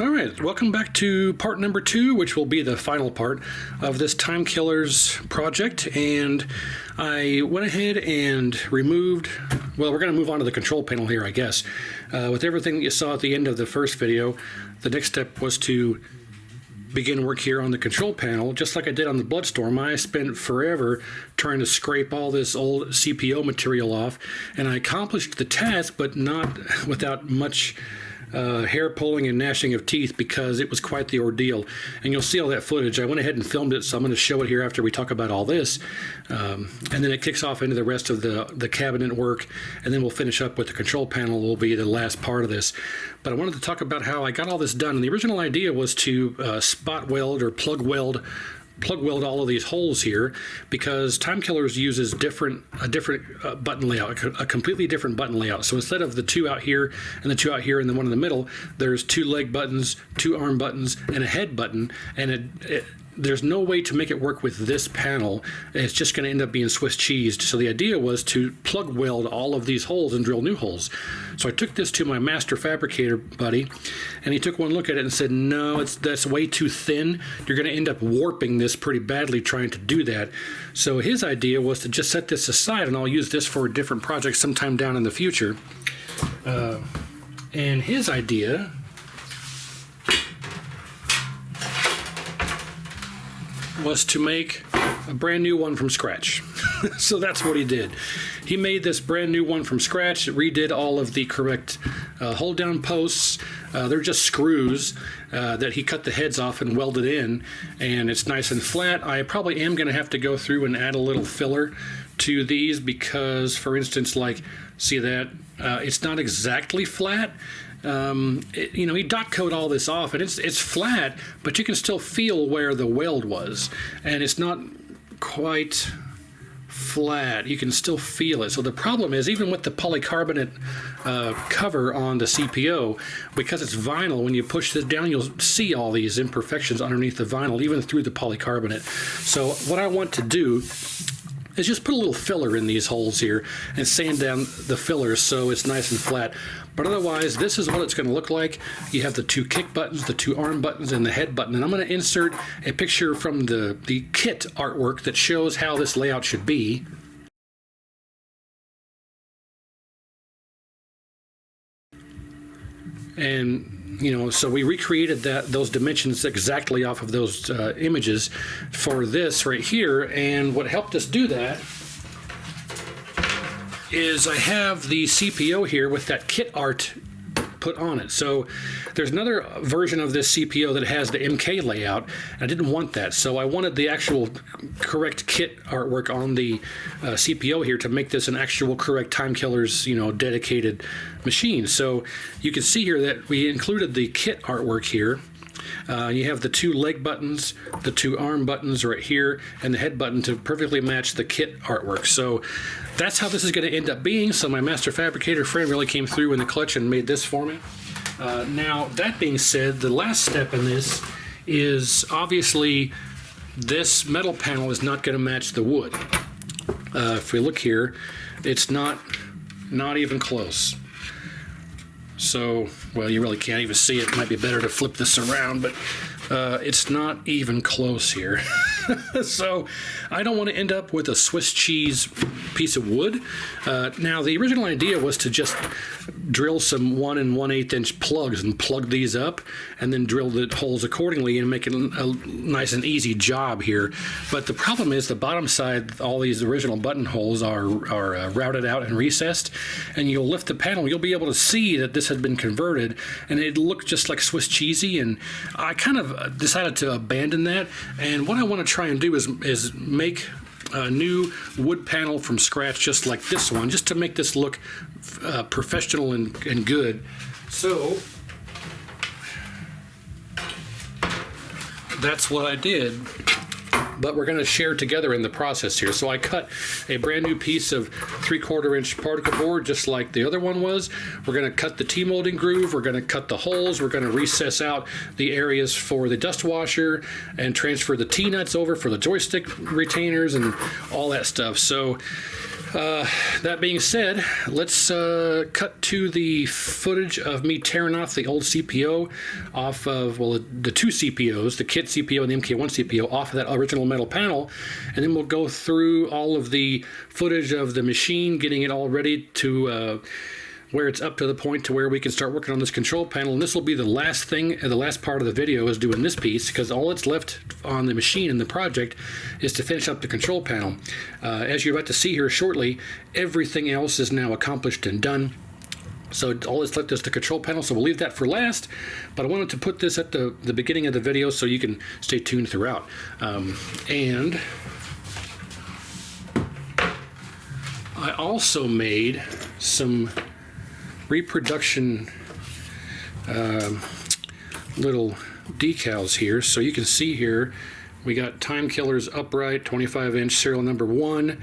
All right, welcome back to part number 2, which will be the final part of this Time Killers project. And I went ahead and removed, well, we're going to move on to the control panel here, I guess. With everything that you saw at the end of the first video, the next step was to begin work here on the control panel. Just like I did on the Bloodstorm, I spent forever trying to scrape all this old CPO material off, and I accomplished the task, but not without much hair pulling and gnashing of teeth, because it was quite the ordeal. And you'll see all that footage. I went ahead and filmed it, so I'm going to show it here after we talk about all this. And then it kicks off into the rest of the cabinet work, and then we'll finish up with the control panel, will be the last part of this. But I wanted to talk about how I got all this done. And the original idea was to spot weld or plug weld all of these holes here, because Time Killers uses a different button layout, a completely different button layout. So instead of the two out here and the two out here and the one in the middle, there's 2 leg buttons, 2 arm buttons, and a head button. And there's no way to make it work with this panel. It's just going to end up being Swiss cheesed. So the idea was to plug weld all of these holes and drill new holes. So I took this to my master fabricator buddy, and he took one look at it and said, no, that's way too thin. You're going to end up warping this pretty badly trying to do that. So his idea was to just set this aside, and I'll use this for a different project sometime down in the future. And his idea was to make a brand new one from scratch. So that's what he did. He made this brand new one from scratch, redid all of the correct hold down posts. They're just screws that he cut the heads off and welded in, and it's nice and flat. I probably am going to have to go through and add a little filler to these, because, for instance, like, see that? It's not exactly flat. He dot coat all this off, and it's flat, but you can still feel where the weld was, and it's not quite flat. You can still feel it. So the problem is, even with the polycarbonate cover on the CPO, because it's vinyl, when you push this down, you'll see all these imperfections underneath the vinyl, even through the polycarbonate. So what I want to do is just put a little filler in these holes here and sand down the fillers so it's nice and flat. But otherwise, this is what it's going to look like. You have the 2 kick buttons, the 2 arm buttons, and the head button. And I'm going to insert a picture from the kit artwork that shows how this layout should be. And so we recreated those dimensions exactly off of those images for this right here. And what helped us do that is I have the CPO here with that kit art put on it. So there's another version of this CPO that has the MK layout. I didn't want that, so I wanted the actual correct kit artwork on the CPO here to make this an actual correct Time Killers, dedicated machine. So you can see here that we included the kit artwork here. You have the 2 leg buttons, the 2 arm buttons right here, and the head button to perfectly match the kit artwork. So that's how this is going to end up being. So my master fabricator friend really came through in the clutch and made this for me. Now, that being said, the last step in this is obviously this metal panel is not going to match the wood. If we look here, it's not even close. So, well, you really can't even see it. It might be better to flip this around, but it's not even close here. So I don't want to end up with a Swiss cheese piece of wood. Now, the original idea was to just drill some 1 1/8 inch plugs and plug these up, and then drill the holes accordingly and make it a nice and easy job here. But the problem is the bottom side, all these original button holes are routed out and recessed, and you'll lift the panel, you'll be able to see that this had been converted, and it looked just like Swiss cheesy, and I kind of decided to abandon that. And what I want to try and do is make a new wood panel from scratch, just like this one, just to make this look professional and good. So that's what I did. but we're going to share together in the process here. So I cut a brand new piece of 3/4 inch particle board, just like the other one was. We're going to cut the T-molding groove. We're going to cut the holes. We're going to recess out the areas for the dust washer and transfer the T-nuts over for the joystick retainers and all that stuff. So that being said, let's cut to the footage of me tearing off the old CPO off of, well, the two CPOs, the kit CPO and the MK1 CPO, off of that original metal panel, and then we'll go through all of the footage of the machine, getting it all ready to where it's up to the point to where we can start working on this control panel. And this will be the last thing, the last part of the video is doing this piece, because all that's left on the machine in the project is to finish up the control panel. As you're about to see here shortly, everything else is now accomplished and done. So all that's left is the control panel, so we'll leave that for last, but I wanted to put this at the beginning of the video so you can stay tuned throughout. And I also made some reproduction little decals here, so you can see here we got Time Killers upright 25-inch serial number 1,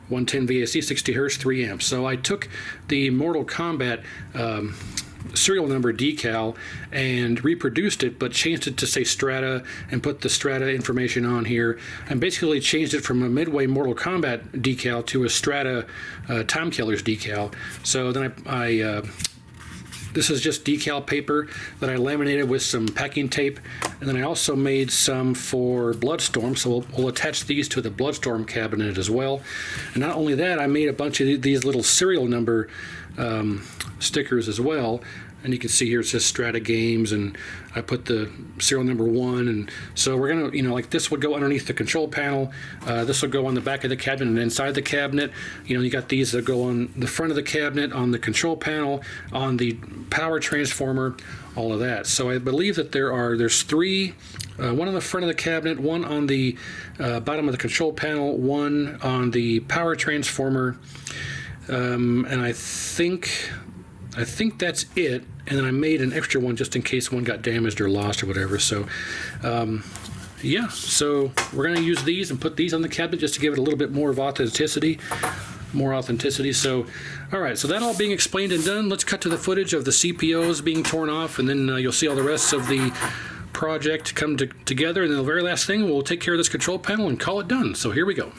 110 VAC, 60 hertz, 3 amps. So I took the Mortal Kombat serial number decal and reproduced it, but changed it to say Strata and put the Strata information on here, and basically changed it from a Midway Mortal Kombat decal to a Strata Time Killers decal. So then I this is just decal paper that I laminated with some packing tape, and then I also made some for Bloodstorm, so we'll attach these to the Bloodstorm cabinet as well. And not only that, I made a bunch of these little serial number stickers as well, and you can see here it says Strata Games, and I put the serial number 1, and so we're gonna, you know, like this would go underneath the control panel, this will go on the back of the cabinet and inside the cabinet. You know, you got these that go on the front of the cabinet, on the control panel, on the power transformer, all of that. So I believe that there's 3, one on the front of the cabinet, one on the bottom of the control panel, one on the power transformer, and I think that's it. And then I made an extra one just in case one got damaged or lost or whatever. So yeah, so we're going to use these and put these on the cabinet just to give it a little bit more of authenticity. So all right, so that all being explained and done, let's cut to the footage of the CPOs being torn off, and then you'll see all the rest of the project come together, and then the very last thing, we'll take care of this control panel and call it done. So here we go.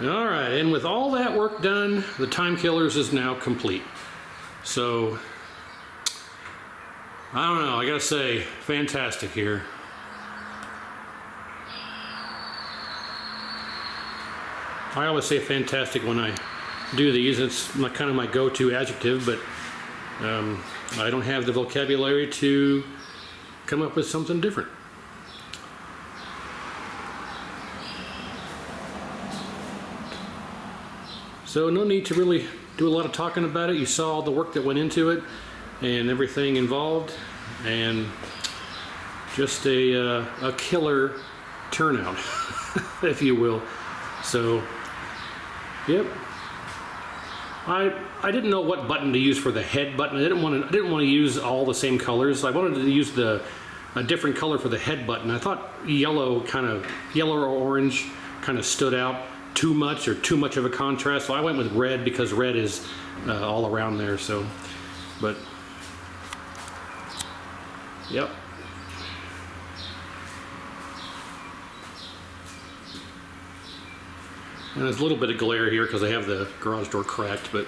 All right, and with all that work done, the Time Killers is now complete. So, I don't know, I gotta say, fantastic here. I always say fantastic when I do these. It's kind of my go-to adjective, but I don't have the vocabulary to come up with something different. So no need to really do a lot of talking about it. You saw all the work that went into it and everything involved, and just a killer turnout, if you will. So, yep. I didn't know what button to use for the head button. I didn't want to use all the same colors. I wanted to use a different color for the head button. I thought yellow or orange kind of stood out too much of a contrast. So I went with red because red is all around there. So, but yep. And there's a little bit of glare here because I have the garage door cracked, but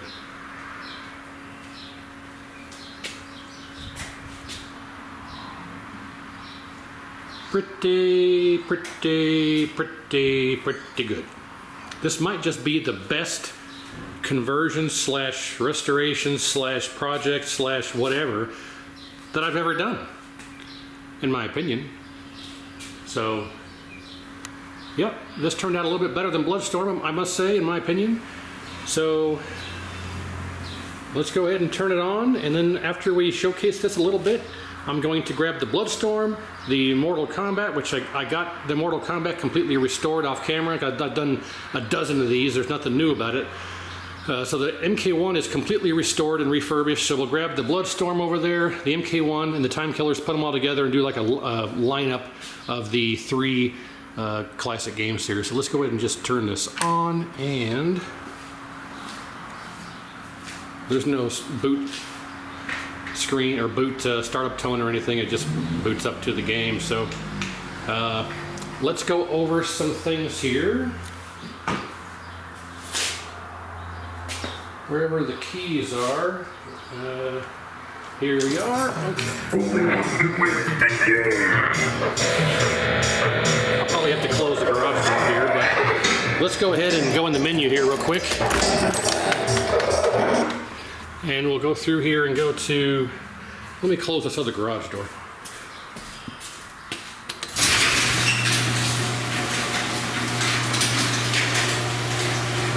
pretty good. This might just be the best conversion / restoration / project / whatever that I've ever done, in my opinion. So, yep, this turned out a little bit better than Bloodstorm, I must say, in my opinion. So, let's go ahead and turn it on, and then after we showcase this a little bit, I'm going to grab the Bloodstorm, the Mortal Kombat, which I got the Mortal Kombat completely restored off camera. I've done a dozen of these. There's nothing new about it. So the MK1 is completely restored and refurbished. So we'll grab the Bloodstorm over there, the MK1, and the Time Killers, put them all together and do like a lineup of the 3 classic games here. So let's go ahead and just turn this on, and there's no boot screen or boot startup tone or anything. It just boots up to the game. So let's go over some things here. Wherever the keys are, here we are. Okay. I'll probably have to close the garage door here, but let's go ahead and go in the menu here real quick. And we'll go through here and go to, let me close this other garage door.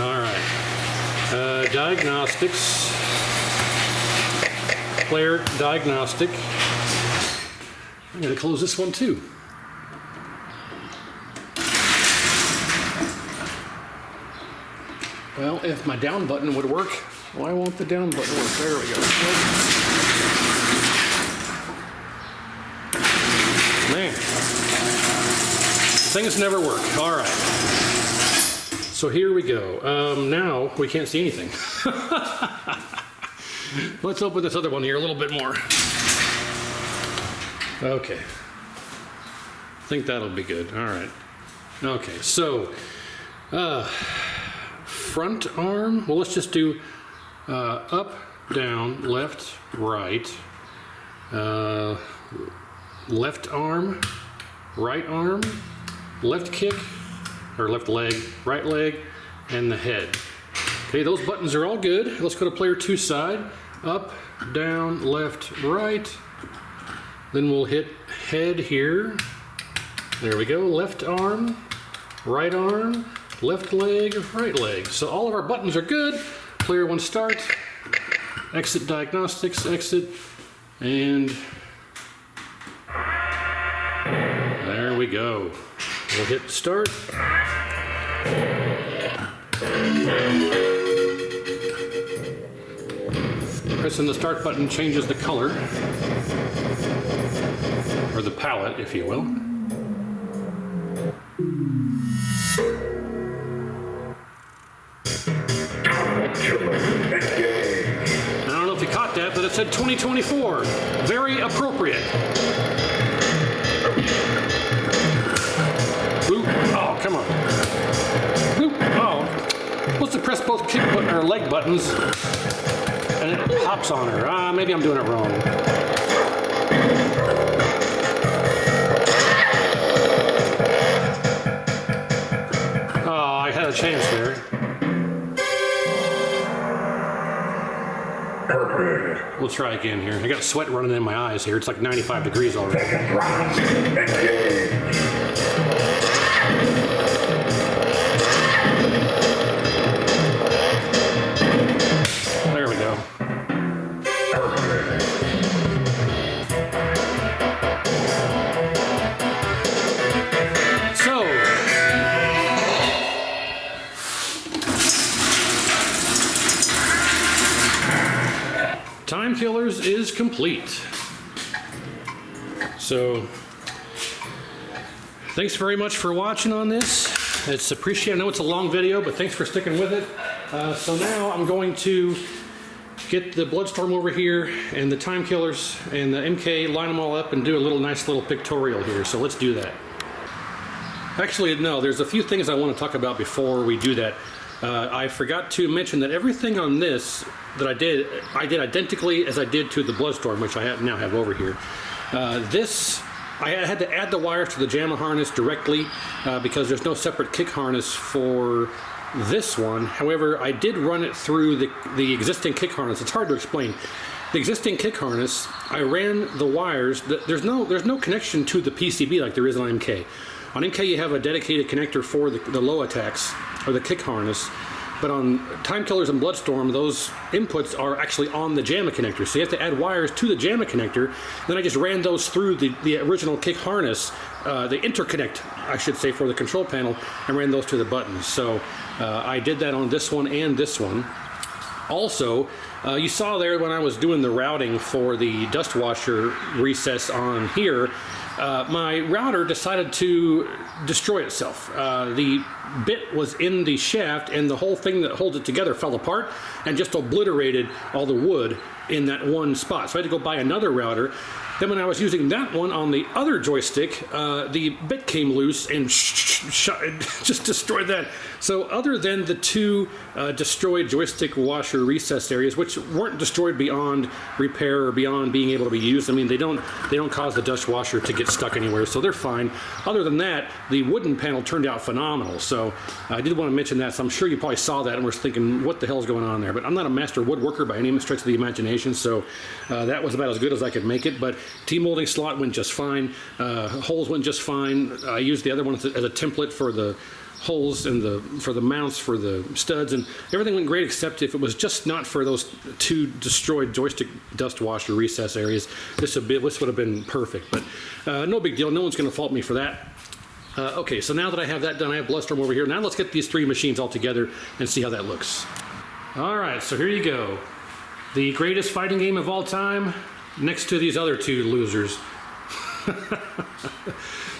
All right, diagnostics, player diagnostic. I'm gonna close this one too. Well, if my down button would work, why won't the down button work? There we go. Man, things never work. All right. So here we go. Now we can't see anything. Let's open this other one here a little bit more. Okay. I think that'll be good. All right. Okay, so front arm. Well, let's just do up, down, left, right, left arm, right arm, left kick, or left leg, right leg, and the head. Okay, those buttons are all good. Let's go to player 2 side. Up, down, left, right. Then we'll hit head here. There we go. Left arm, left leg, right leg. So all of our buttons are good. Player 1 start, exit diagnostics, exit, and there we go. We'll hit start. Pressing the start button changes the color, or the palette, if you will. I don't know if you caught that, but it said 2024. Very appropriate. Boop. Oh, come on. Boop. Oh. her leg buttons and it pops on her. Maybe I'm doing it wrong. Oh, I had a chance there. Perfect. We'll try again here. I got sweat running in my eyes here. It's like 95 degrees already. Second round. Engage. There we go. Perfect. So, Time Killers is complete. So, thanks very much for watching on this. It's appreciated. I know it's a long video, but thanks for sticking with it. So now I'm going to get the Bloodstorm over here and the Time Killers and the MK, line them all up and do a nice little pictorial here. So let's do that. Actually, no, there's a few things I want to talk about before we do that. I forgot to mention that everything on this that I did identically as I did to the Bloodstorm, which I now have over here. I had to add the wires to the JAMA harness directly because there's no separate kick harness for this one. However, I did run it through the existing kick harness. It's hard to explain. The existing kick harness, I ran the wires. There's no connection to the PCB like there is on MK. On MK, you have a dedicated connector for the low attacks or the kick harness. But on Time Killers and Bloodstorm, those inputs are actually on the JAMA connector. So you have to add wires to the JAMA connector. Then I just ran those through the original kick harness, the interconnect, I should say, for the control panel, and ran those to the buttons. So I did that on this one and this one. Also, you saw there when I was doing the routing for the dust washer recess on here, my router decided to destroy itself. The bit was in the shaft and the whole thing that holds it together fell apart and just obliterated all the wood in that one spot. So I had to go buy another router. Then when I was using that one on the other joystick, the bit came loose and just destroyed that. So other than the two destroyed joystick washer recess areas, which weren't destroyed beyond repair or beyond being able to be used, I mean, they don't cause the dust washer to get stuck anywhere, so they're fine. Other than that, the wooden panel turned out phenomenal. So I did want to mention that. So I'm sure you probably saw that and were thinking, what the hell is going on there? But I'm not a master woodworker by any stretch of the imagination, so that was about as good as I could make it. But T-molding slot went just fine. Holes went just fine. I used the other one as a template for the holes and for the mounts for the studs, and everything went great except if it was just not for those two destroyed joystick dust washer recess areas, this would have been perfect. But no big deal. No one's going to fault me for that. Okay, so now that I have that done, I have Bloodstorm over here. Now let's get these three machines all together and see how that looks. All right, so here you go. The greatest fighting game of all time next to these other two losers.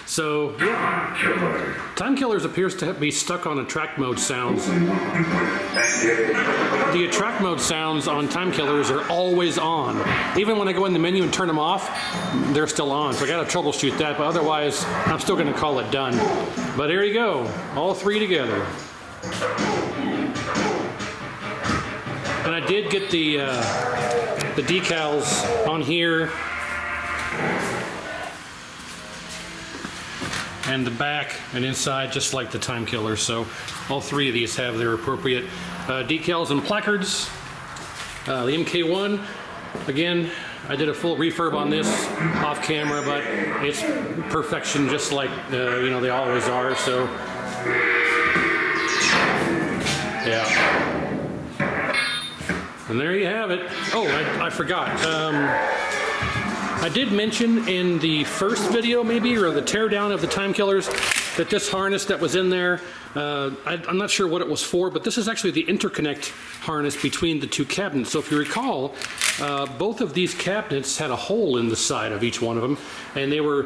So, yeah. Time Killers appears to be stuck on attract mode sounds. The attract mode sounds on Time Killers are always on. Even when I go in the menu and turn them off, they're still on. So I gotta troubleshoot that, but otherwise, I'm still gonna call it done. But here you go, all three together. And I did get the decals on here and the back and inside, just like the Time Killer. So all three of these have their appropriate decals and placards. The MK1, again, I did a full refurb on this off camera, but it's perfection, just like you know, they always are. So yeah, and there you have it. Oh, I forgot. I did mention in the first video, maybe, or the teardown of the Time Killers, that this harness that was in there, I'm not sure what it was for, but this is actually the interconnect harness between the two cabinets. So if you recall, both of these cabinets had a hole in the side of each one of them, and they were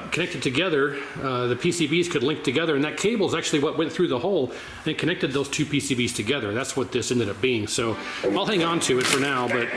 connected together. The PCBs could link together, and that cable is actually what went through the hole and connected those two PCBs together. That's what this ended up being. So I'll hang on to it for now, but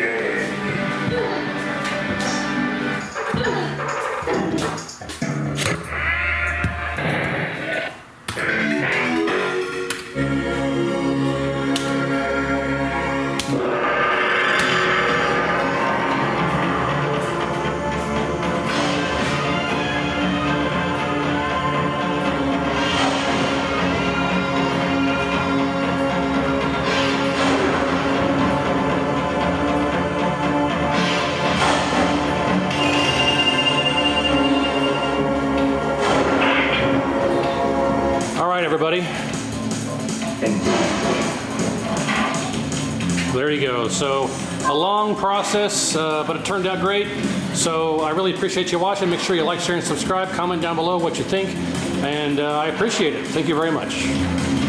buddy. There you go. So a long process, but it turned out great. So I really appreciate you watching. Make sure you like, share, and subscribe. Comment down below what you think, and I appreciate it. Thank you very much.